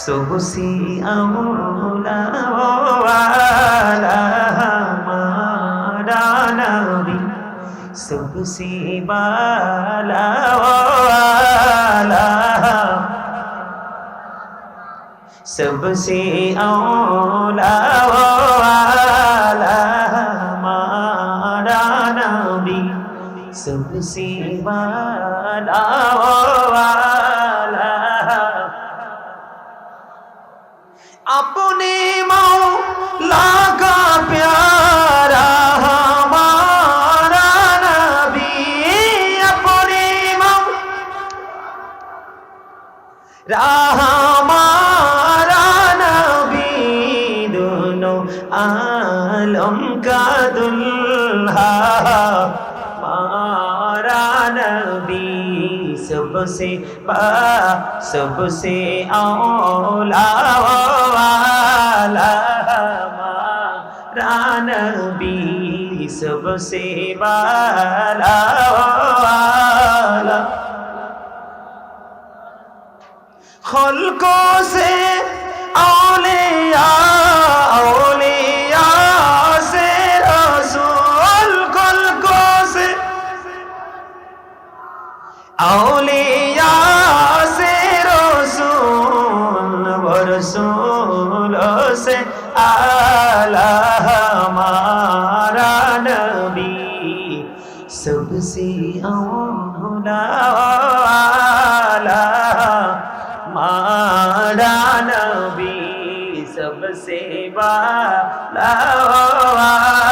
सबसे औला वाला हमारा नबी, सबसे बाला वाला, सबसे औला वाला हमारा नबी, सबसे बाला वाला। अपने मौला का प्यारा हमारा नबी, अपने मौला हमारा नबी, दोनों आलम का दुल्हा हमारा नबी, सबसे सबसे औला वाला हमारा नबी, सबसे बाला वाला। खल्कों से औलिया, औलिया से रसूल, खल्कों से औलिया से रसूल, रसूल से आला हमारा नबी, सबसे औला वाला हमारा नबी, सबसे बाला वाला।